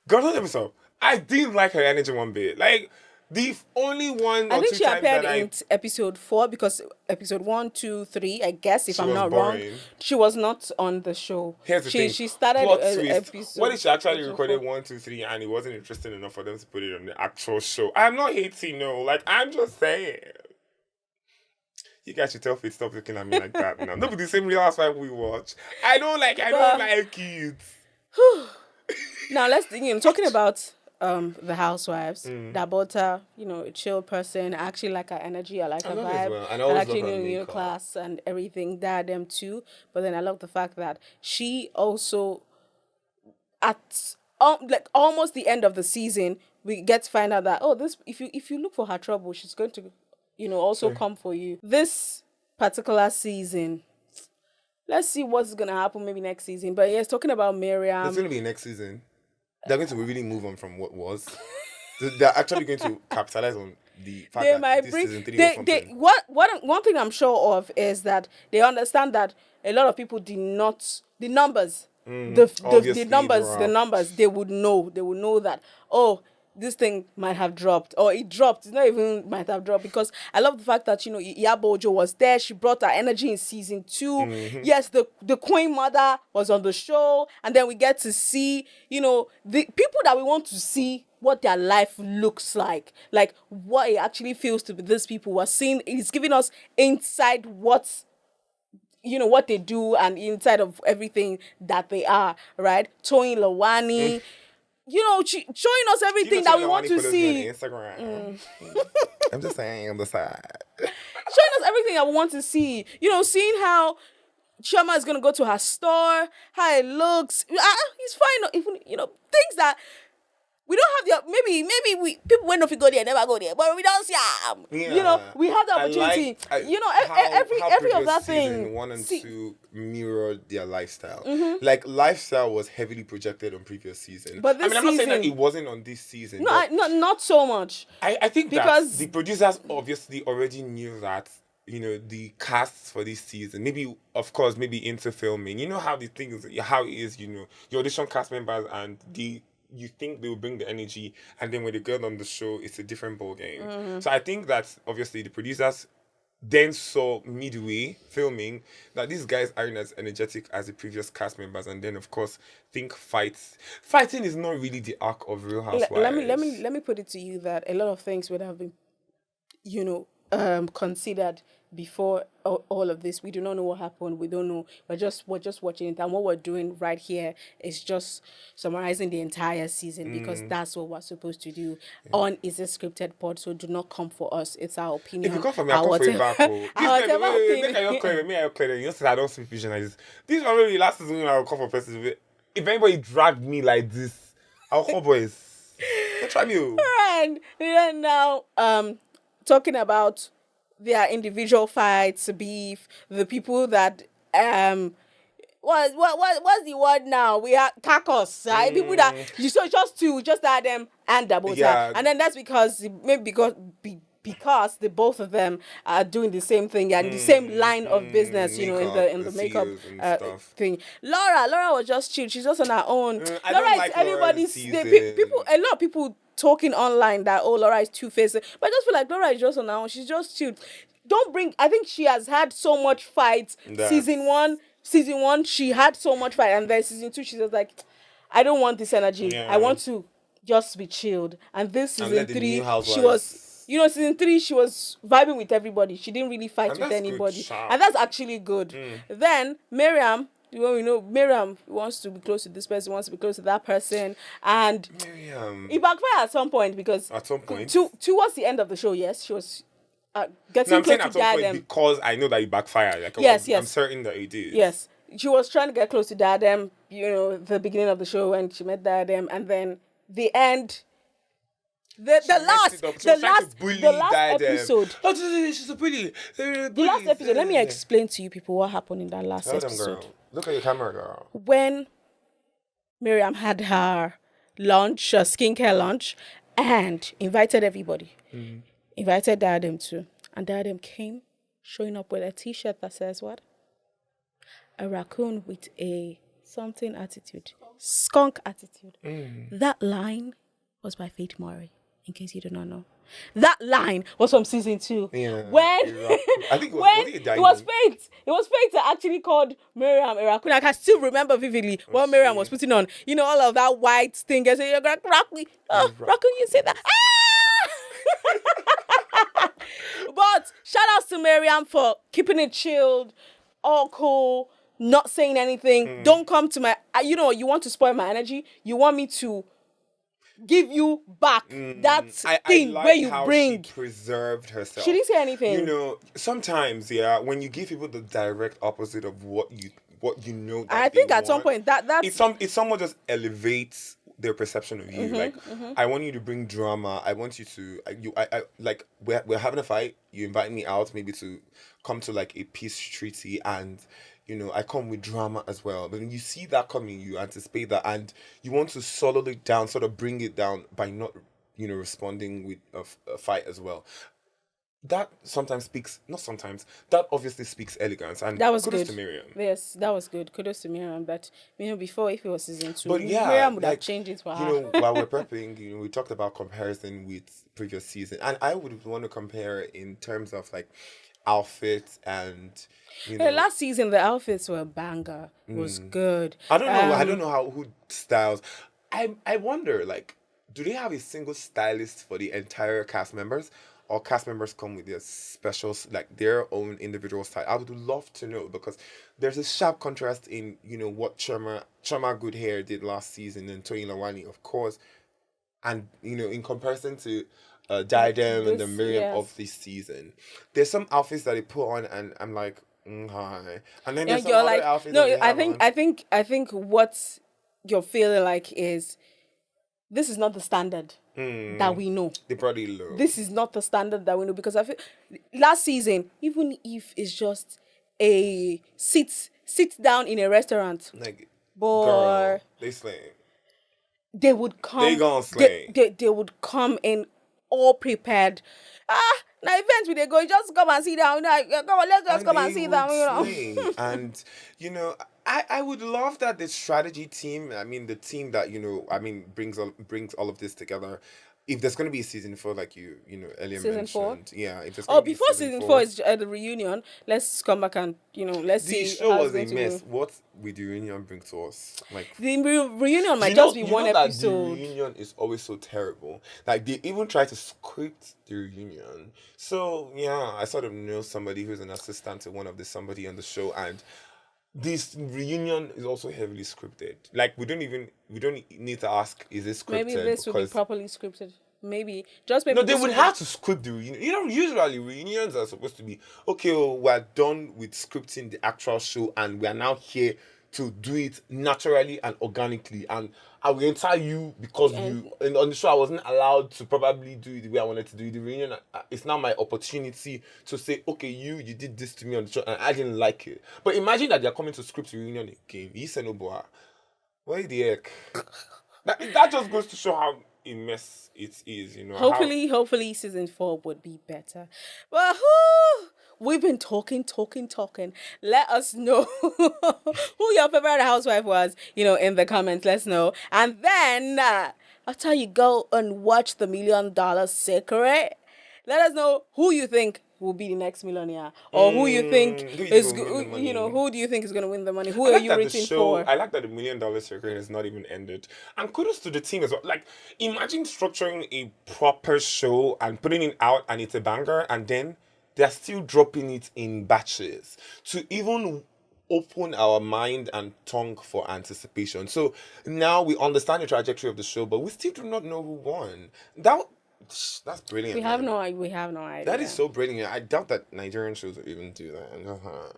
Girl, don't let me stop. I didn't like her energy one bit. Like, the only one I think two she times appeared that in episode 4 because episode 1, 2, 3, I guess, if I'm not boring. wrong, she was not on the show. Here's the thing. She started episode. What if she actually recorded 1, 2, 3 and it wasn't interesting enough for them to put it on the actual show? I'm not hating, no. Like, I'm just saying. You guys should tell Faith stop looking at me like that now. Not with the same Real Housewife we watch. I don't like it. Now let's talking about the housewives that bought her, a chill person. I actually like her energy. I like her vibe. Well. And I actually know class and everything. That them too. But then I love the fact that she also at almost the end of the season we get to find out that this if you look for her trouble, she's going to also come for you. This particular season, let's see what's gonna happen maybe next season. But yes, talking about Miriam, it's gonna be next season. They're going to really move on from what was. They're actually going to capitalize on the fact that this season 3 or something. One thing I'm sure of is that they understand that a lot of people did not the numbers the numbers they would know that this thing might have dropped, or it dropped. It's not even might have dropped, because I love the fact that Iyabojo was there. She brought her energy in season 2. Yes, the Queen Mother was on the show, and then we get to see the people that we want to see what their life looks like what it actually feels to be these people. We're seeing it's giving us inside what they do and inside of everything that they are, right? Toyin Lawani. Showing us everything that we want to see. Instagram. I'm just saying on the side. Showing us everything that we want to see. Seeing how Chioma is going to go to her store, how it looks. It's fine. Even, things that we don't have maybe people when if we go there, never go there, but we don't see them. Yeah. We have the opportunity. Every of that thing. Season 1 and 2 mirrored their lifestyle. Like, lifestyle was heavily projected on previous season. But this I'm not saying that it wasn't on this season. No, not so much. I think because the producers obviously already knew that the casts for this season, maybe of course maybe into filming, how the things how it is, your audition cast members and you think they will bring the energy, and then when they get on the show, it's a different ball game. So I think that obviously the producers then saw midway filming that these guys aren't as energetic as the previous cast members, and then of course think fighting is not really the arc of Real Housewives. Let me put it to you that a lot of things would have been, considered before all of this. We do not know what happened. We don't know. We're just watching it, and what we're doing right here is just summarizing the entire season because that's what we're supposed to do. On is a scripted pod, so do not come for us. It's our opinion. If you come for me, I'll come for you back. Make I clear. You know, since I don't speak visionaries. This one really last season when I will come for person. If anybody dragged me like this, I'll call boys. Don't try me. And then now, talking about their individual fights, beef, the people that what's the word now? We are tacos, right? People that just that them and Dabota. Yeah. And then that's because because the both of them are doing the same thing and the same line of business, in the makeup thing. Laura was just chill. She's just on her own. Laura is everybody's people. A lot of people talking online that Laura is two-faced, but I just feel like Laura is just on her own. She's just chilled. I think she has had so much fight. Season one, she had so much fight, and then season 2, she's just like, I don't want this energy. Yeah. I want to just be chilled. And this season 3, she was, season 3, she was vibing with everybody. She didn't really fight with anybody, and that's actually good. Then Miriam. Miriam wants to be close to this person, wants to be close to that person, and it backfired at some point because towards the end of the show, yes, she was getting close to Diadem because I know that it backfired. Like, yes, I'm certain that it did. Yes, she was trying to get close to Diadem. The beginning of the show when she met Diadem, and then the end. The last episode. She's a bully. The last episode. Let me explain to you people what happened in that last episode. Girl. Look at your camera, girl. When Miriam had her lunch, her skincare lunch, and invited everybody. Invited Diadem too. And Diadem came, showing up with a t-shirt that says what? A raccoon with a something attitude. Skunk attitude. That line was by Faith Murray, in case you do not know. That line was from season 2. Yeah, when I think it was Faith. It was Faith that actually called Miriam a raccoon. I can still remember vividly what Miriam was putting on. All of that white thing. I said, you're going to raccoon. Oh, raccoon, you say that. But shout outs to Miriam for keeping it chilled, all cool, not saying anything. Don't come to my, you want to spoil my energy. You want me to give you back that thing I like where you how bring. She preserved herself. She didn't say anything. Sometimes, when you give people the direct opposite of what you know. That I think at some point that it's someone just elevates their perception of you. I want you to bring drama. I want you to I like we're having a fight. You invite me out maybe to come to like a peace treaty, and I come with drama as well. But when you see that coming, you anticipate that, and you want to swallow it down, sort of bring it down by not, responding with a fight as well. That that obviously speaks elegance, and that was kudos good to Miriam. Yes, that was good. Kudos to Miriam. But before, if it was season 2, but Miriam would have changed it for her. While we're prepping, we talked about comparison with previous season, and I would want to compare in terms of like outfits and The last season, the outfits were a banger. It was good. I don't know who styles. I wonder, like, do they have a single stylist for the entire cast members? Or cast members come with their specials, like their own individual style? I would love to know, because there's a sharp contrast in, what Chama Goodhair did last season and Toyin Lawani, of course. And, in comparison to Diadem and the Miriam of this season, there's some outfits that they put on and I'm like, hi. And then there's some other outfits I think what you're feeling like is, this is not the standard that we know. They probably low. This is not the standard that we know, because I feel last season, even if it's just a sit down in a restaurant, like, but girl, they slay. They would come. They gonna slay. They would come in all prepared. Now events we they go, just come and sit down. Come on, let's just come and they sit would down. slay. And I would love that the strategy team. I mean, the team that brings all of this together. If there's going to be a season 4, like earlier Season 4? mentioned, yeah. If there's going Oh, to be before season 4 is the reunion. Let's come back and let's the see show how it's was a going to mess. go. What will the reunion bring to us? Like, The reunion might you just know, be you one know that the episode. reunion is always so terrible. Like they even try to script the reunion. So yeah, I sort of know somebody who's an assistant to one of the somebody on the show, and this reunion is also heavily scripted. Like we don't need to ask, is it scripted? Maybe this will be Because properly scripted. Maybe just maybe no, they this would will have to script the reunion. Usually reunions are supposed to be okay. We're done with scripting the actual show, and we are now here to do it naturally and organically. And I will enter you because and on the show I wasn't allowed to probably do it the way I wanted to do it. The reunion, it's now my opportunity to say, okay, you did this to me on the show, and I didn't like it. But imagine that they're coming to script the reunion again. You said no, boy. What the heck? That just goes to show how a mess it is, Hopefully season 4 would be better. But we've been talking. Let us know who your favorite housewife was, in the comments. Let's know. And then after you go and watch the $1 Million Secret, let us know who you think will be the next millionaire, or who you think who you is think will win the money? who do you think is going to win the money? Who I are like you that the rooting show. for? I like that the $1 Million Secret has not even ended, and kudos to the team as well. Like, imagine structuring a proper show and putting it out, and it's a banger, and then they're still dropping it in batches to even open our mind and tongue for anticipation. So now we understand the trajectory of the show, but we still do not know who won. That's brilliant. We have no idea. That is so brilliant. I doubt that Nigerian shows will even do that.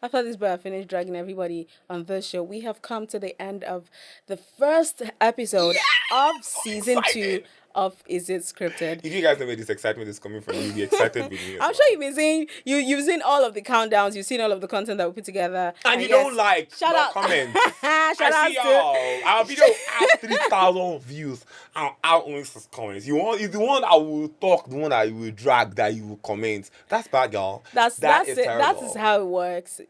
After this boy finished dragging everybody on this show, we have come to the end of the first episode of season 2 of Is It Scripted? If you guys know where this excitement is coming from, you'll be excited with me. I'm sure you've been seeing you've seen all of the countdowns, you've seen all of the content that we put together, and you don't shout out comments. shout out I see y'all. Our video has 3,000 views and our only 6 comments. You want is the one that will talk, the one that you will drag, that you will comment. That's bad, y'all. That's is it. terrible. That is how it works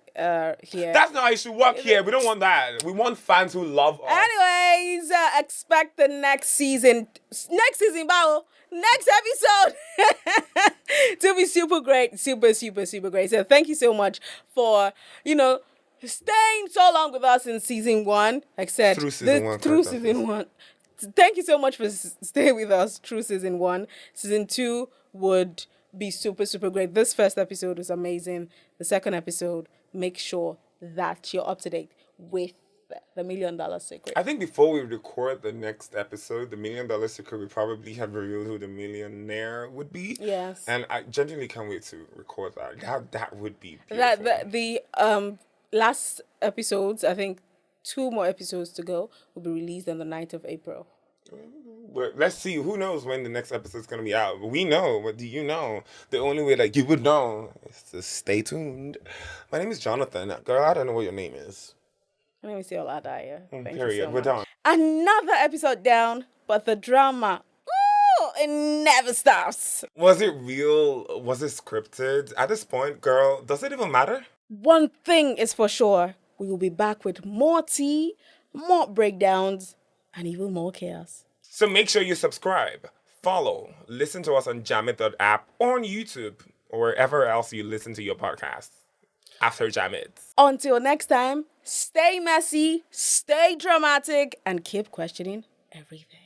here. That's not how it should work here. We don't want that. We want fans who love us. Anyways, expect the next season, Bao. Next episode to be super great, super great. So thank you so much for staying so long with us in season 1. Like I said, through season 1. Thank you so much for staying with us through season 1. Season 2 would be super great. This first episode was amazing. The second episode, make sure that you're up to date with the $1 Million Secret. I think before we record the next episode, the $1 Million Secret, we probably have revealed who the millionaire would be. Yes. And I genuinely can't wait to record that. That would be beautiful. The last episodes, I think 2 more episodes to go, will be released on the 9th of April. But let's see. Who knows when the next episode is going to be out? We know. What do you know? The only way that you would know is to stay tuned. My name is Jonathan. Girl, I don't know what your name is. My name is Yoladaya. Thank Period. you so We're much. done. Another episode down, but the drama, it never stops. Was it real? Was it scripted? At this point, girl, does it even matter? One thing is for sure. We will be back with more tea, more breakdowns, and even more chaos. So make sure you subscribe, follow, listen to us on Jamit.app or on YouTube or wherever else you listen to your podcasts after Jamit. Until next time, stay messy, stay dramatic, and keep questioning everything.